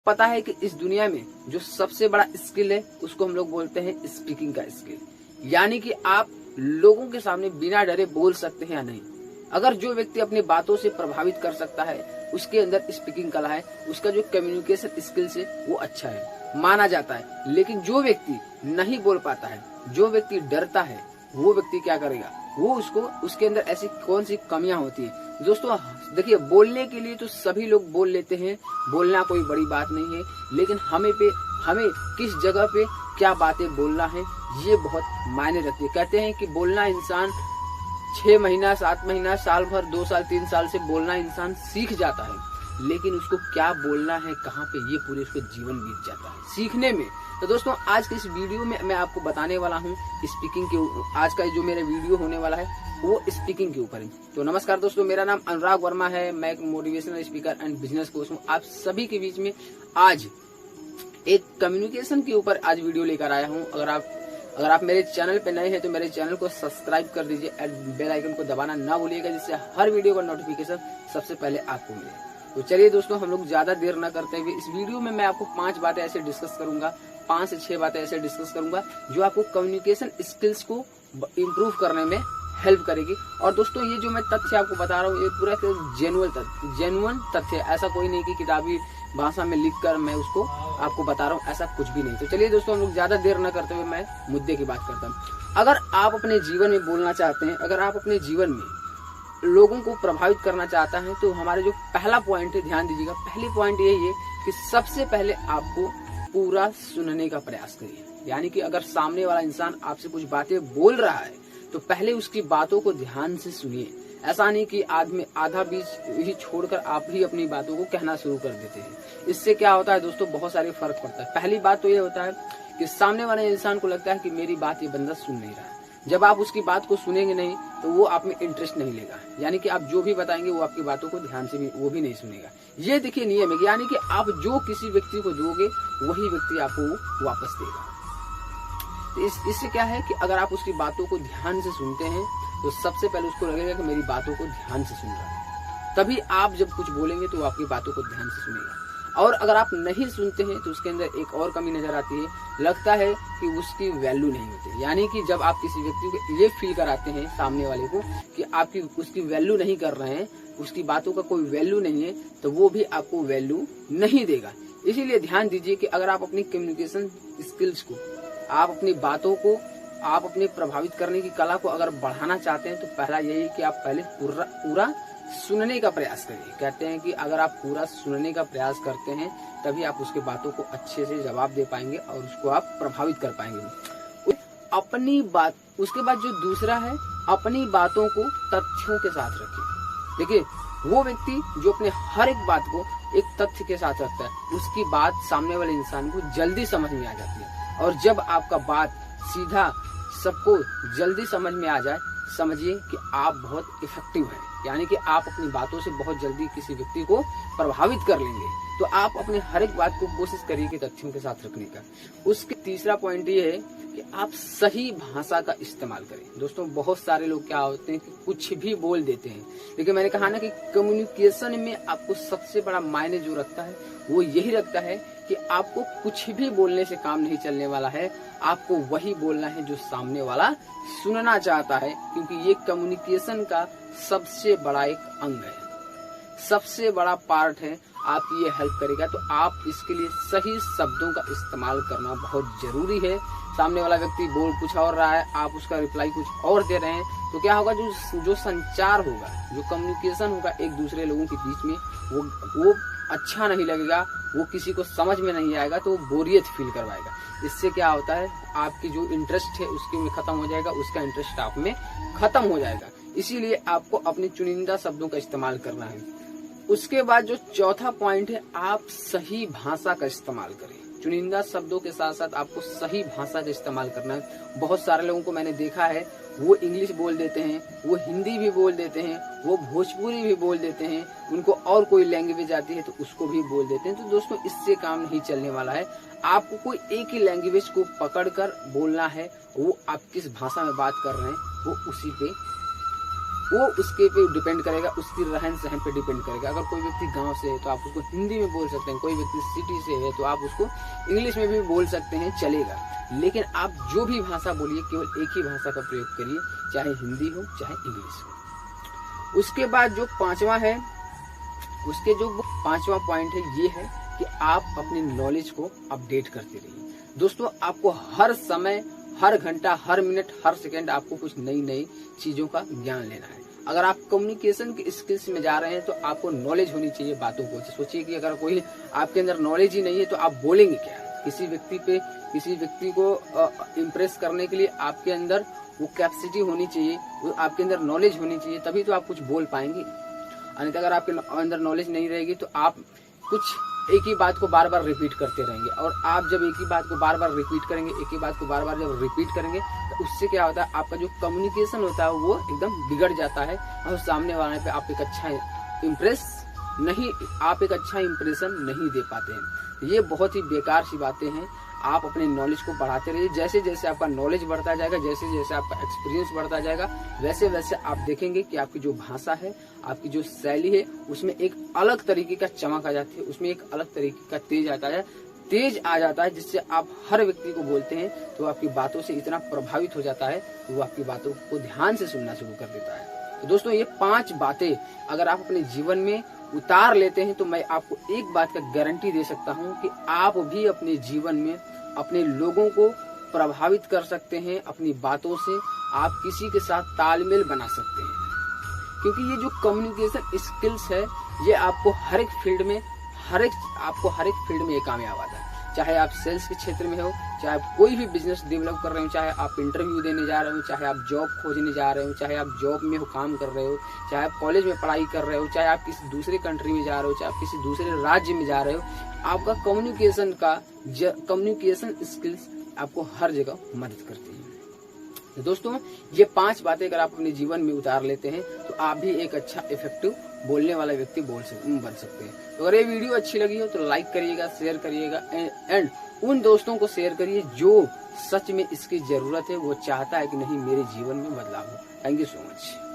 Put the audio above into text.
पता है कि इस दुनिया में जो सबसे बड़ा स्किल है उसको हम लोग बोलते हैं स्पीकिंग का स्किल। यानी कि आप लोगों के सामने बिना डरे बोल सकते हैं या नहीं। अगर जो व्यक्ति अपनी बातों से प्रभावित कर सकता है उसके अंदर स्पीकिंग कला है, उसका जो कम्युनिकेशन स्किल्स है वो अच्छा है, माना जाता है। लेकिन जो व्यक्ति नहीं बोल पाता है, जो व्यक्ति डरता है, वो व्यक्ति क्या करेगा, वो उसके अंदर ऐसी कौन सी कमियां होती है। दोस्तों देखिए, बोलने के लिए तो सभी लोग बोल लेते हैं, बोलना कोई बड़ी बात नहीं है, लेकिन हमें किस जगह पे क्या बातें बोलना है ये बहुत मायने रखती है। कहते हैं कि बोलना इंसान 6 महीना, 7 महीना, साल भर, 2 साल, 3 साल से बोलना इंसान सीख जाता है, लेकिन उसको क्या बोलना है, कहाँ पे, ये पूरे उसको जीवन बीत जाता है सीखने में। तो दोस्तों आज के इस वीडियो में मैं आपको बताने वाला हूँ स्पीकिंग के, आज का जो मेरा वीडियो होने वाला है वो स्पीकिंग के ऊपर है। तो नमस्कार दोस्तों, मेरा नाम अनुराग वर्मा है, मैं एक motivational speaker and business coach हूँ। आप सभी के बीच में आज एक कम्युनिकेशन के ऊपर आज वीडियो लेकर आया हूँ। अगर आप मेरे चैनल पे नए हैं तो मेरे चैनल को सब्सक्राइब कर दीजिए और बेल आइकन को दबाना ना भूलिएगा, जिससे हर वीडियो का नोटिफिकेशन सबसे पहले आपको मिले। तो चलिए दोस्तों, हम लोग ज्यादा देर न करते हुए इस वीडियो में मैं आपको 5 बातें ऐसे डिस्कस करूंगा, 5 से 6 बातें ऐसे डिस्कस करूंगा जो आपको कम्युनिकेशन स्किल्स को इम्प्रूव करने में हेल्प करेगी। और दोस्तों ये जो मैं तथ्य आपको बता रहा हूँ ये पूरा जेन्युइन तथ्य, ऐसा कोई नहीं कि किताबी भाषा में लिखकर मैं उसको आपको बता रहा हूँ, ऐसा कुछ भी नहीं। तो चलिए दोस्तों, हम लोग ज्यादा देर न करते हुए मैं मुद्दे की बात करता हूँ। अगर आप अपने जीवन में बोलना चाहते हैं, अगर आप अपने जीवन में लोगों को प्रभावित करना चाहता है, तो हमारे जो पहला पॉइंट है, ध्यान दीजिएगा, पहली पॉइंट यही है कि सबसे पहले आपको पूरा सुनने का प्रयास करिए। यानी कि अगर सामने वाला इंसान आपसे कुछ बातें बोल रहा है तो पहले उसकी बातों को ध्यान से सुनिए। ऐसा नहीं कि आधा बीच ही छोड़कर आप ही अपनी बातों को कहना शुरू कर देते हैं। इससे क्या होता है दोस्तों, बहुत सारे फर्क पड़ता है। पहली बात तो ये होता है कि सामने वाले इंसान को लगता है कि मेरी बात ये बंदा सुन नहीं रहा है। जब आप उसकी बात को सुनेंगे नहीं तो वो आप में इंटरेस्ट नहीं लेगा, यानी कि आप जो भी बताएंगे वो आपकी बातों को ध्यान से वो भी नहीं सुनेगा। ये देखिए नियम है, यानी कि आप जो किसी व्यक्ति को दोगे वही व्यक्ति आपको वापस देगा। इससे क्या है कि अगर आप उसकी बातों को ध्यान से सुनते हैं तो सबसे पहले उसको लगेगा कि मेरी बातों को ध्यान से सुन रहा है, तभी आप जब कुछ बोलेंगे तो आपकी बातों को ध्यान से सुनेगा। और अगर आप नहीं सुनते हैं तो उसके अंदर एक और कमी नजर आती है, लगता है कि उसकी वैल्यू नहीं होती। यानी कि जब आप किसी व्यक्ति को ये फील कराते हैं सामने वाले को कि आपकी उसकी वैल्यू नहीं कर रहे हैं, उसकी बातों का कोई वैल्यू नहीं है, तो वो भी आपको वैल्यू नहीं देगा। इसीलिए ध्यान दीजिए कि अगर आप अपनी कम्युनिकेशन स्किल्स को, आप अपनी बातों को, आप अपने प्रभावित करने की कला को अगर बढ़ाना चाहते हैं तो पहला यही कि आप पहले पूरा सुनने का प्रयास करिए। कहते हैं कि अगर आप पूरा सुनने का प्रयास करते हैं तभी आप उसके बातों को अच्छे से जवाब दे पाएंगे और उसको आप प्रभावित कर पाएंगे। अपनी बात, उसके बाद जो दूसरा है, अपनी बातों को तथ्यों के साथ रखिए। देखिए, वो व्यक्ति जो अपने हर एक बात को एक तथ्य के साथ रखता है, उसकी बात सामने वाले इंसान को जल्दी समझ में आ जाती है। और जब आपका बात सीधा सबको जल्दी समझ में आ जाए, समझिए कि आप बहुत इफेक्टिव हैं। यानी कि आप अपनी बातों से बहुत जल्दी किसी व्यक्ति को प्रभावित कर लेंगे। तो आप अपने हर एक बात को कोशिश करिए कि तथ्यों के साथ रखने का। उसके तीसरा पॉइंट ये है कि आप सही भाषा का इस्तेमाल करें। दोस्तों बहुत सारे लोग क्या होते हैं कि कुछ भी बोल देते हैं, लेकिन मैंने कहा ना कि कम्युनिकेशन में आपको सबसे बड़ा मायने जो रखता है वो यही रखता है कि आपको कुछ भी बोलने से काम नहीं चलने वाला है, आपको वही बोलना है जो सामने वाला सुनना चाहता है। क्योंकि ये कम्युनिकेशन का सबसे बड़ा एक अंग है, सबसे बड़ा पार्ट है, आपकी ये हेल्प करेगा। तो आप इसके लिए सही शब्दों का इस्तेमाल करना बहुत जरूरी है। सामने वाला व्यक्ति बोल कुछ और रहा है, आप उसका रिप्लाई कुछ और दे रहे हैं, तो क्या होगा, जो संचार होगा, जो कम्युनिकेशन होगा एक दूसरे लोगों के बीच में, वो अच्छा नहीं लगेगा, वो किसी को समझ में नहीं आएगा, तो वो बोरियत फील करवाएगा। इससे क्या होता है, आपकी जो इंटरेस्ट है उसके में खत्म हो जाएगा, उसका इंटरेस्ट आप में खत्म हो जाएगा। इसीलिए आपको अपने चुनिंदा शब्दों का इस्तेमाल करना है। उसके बाद जो चौथा पॉइंट है, आप सही भाषा का इस्तेमाल करें। चुनिंदा शब्दों के साथ साथ आपको सही भाषा का इस्तेमाल करना है। बहुत सारे लोगों को मैंने देखा है, वो इंग्लिश बोल देते हैं, वो हिंदी भी बोल देते हैं, वो भोजपुरी भी बोल देते हैं, उनको और कोई लैंग्वेज आती है तो उसको भी बोल देते हैं। तो दोस्तों इससे काम नहीं चलने वाला है। आपको कोई एक ही लैंग्वेज को पकड़कर बोलना है, वो आप किस भाषा में बात कर रहे हैं वो उसी पे वो उसके पे डिपेंड करेगा, उसकी रहन सहन पे डिपेंड करेगा। अगर कोई व्यक्ति गांव से है तो आप उसको हिंदी में बोल सकते हैं, कोई व्यक्ति सिटी से है तो आप उसको इंग्लिश में भी बोल सकते हैं, चलेगा। लेकिन आप जो भी भाषा बोलिए केवल एक ही भाषा का प्रयोग करिए, चाहे हिंदी हो चाहे इंग्लिश हो। उसके बाद जो पांचवा पॉइंट है ये है कि आप अपनी नॉलेज को अपडेट करते रहिए। दोस्तों, आपको हर समय, हर घंटा, हर मिनट, हर सेकंड आपको कुछ नई नई चीजों का ज्ञान लेना है। अगर आप कम्युनिकेशन के स्किल्स में जा रहे हैं तो आपको नॉलेज होनी चाहिए बातों को। सोचिए कि अगर कोई आपके अंदर नॉलेज ही नहीं है तो आप बोलेंगे क्या? किसी व्यक्ति को इम्प्रेस करने के लिए आपके अंदर वो कैपेसिटी होनी चाहिए, वो आपके अंदर नॉलेज होनी चाहिए, तभी तो आप कुछ बोल पाएंगे। अन्यथा अगर आपके अंदर नॉलेज नहीं रहेगी तो आप कुछ एक ही बात को बार बार रिपीट करते रहेंगे। और आप जब एक ही बात को बार बार रिपीट करेंगे, एक ही बात को बार बार जब रिपीट करेंगे तो उससे क्या होता है, आपका जो कम्युनिकेशन होता है वो एकदम बिगड़ जाता है और सामने वाले पे आप एक अच्छा इंप्रेशन नहीं दे पाते हैं। ये बहुत ही बेकार सी बातें हैं। आप अपने नॉलेज को बढ़ाते रहिए। जैसे जैसे आपका नॉलेज बढ़ता जाएगा, जैसे जैसे आपका एक्सपीरियंस बढ़ता जाएगा, वैसे वैसे आप देखेंगे कि आपकी जो भाषा है, आपकी जो शैली है, उसमें एक अलग तरीके का चमक आ जाती है, उसमें एक अलग तरीके का तेज आ जाता है, जिससे आप हर व्यक्ति को बोलते हैं तो आपकी बातों से इतना प्रभावित हो जाता है कि वो आपकी बातों को ध्यान से सुनना शुरू कर देता है। तो दोस्तों, ये 5 बातें अगर आप अपने जीवन में उतार लेते हैं तो मैं आपको एक बात का गारंटी दे सकता हूं कि आप भी अपने जीवन में अपने लोगों को प्रभावित कर सकते हैं। अपनी बातों से आप किसी के साथ तालमेल बना सकते हैं, क्योंकि ये जो कम्युनिकेशन स्किल्स है ये आपको हर एक फील्ड में ये कामयाब आता है। चाहे आप सेल्स के क्षेत्र में हो, चाहे आप कोई भी बिजनेस डेवलप कर रहे हो, चाहे आप इंटरव्यू देने जा रहे हो, चाहे आप जॉब खोजने जा रहे हो, चाहे आप जॉब में काम कर रहे हो, चाहे आप कॉलेज में पढ़ाई कर रहे हो, चाहे आप किसी दूसरे कंट्री में जा रहे हो, चाहे आप किसी दूसरे राज्य में जा रहे हो, आपका कम्युनिकेशन स्किल्स आपको हर जगह मदद करती है। तो दोस्तों, ये 5 बातें अगर आप अपने जीवन में उतार लेते हैं तो आप भी एक अच्छा इफेक्टिव बोलने वाला व्यक्ति बन सकते हैं। तो अगर ये वीडियो अच्छी लगी हो तो लाइक करिएगा, शेयर करिएगा एंड उन दोस्तों को शेयर करिए जो सच में इसकी जरूरत है, वो चाहता है कि नहीं मेरे जीवन में बदलाव हो। Thank you so much.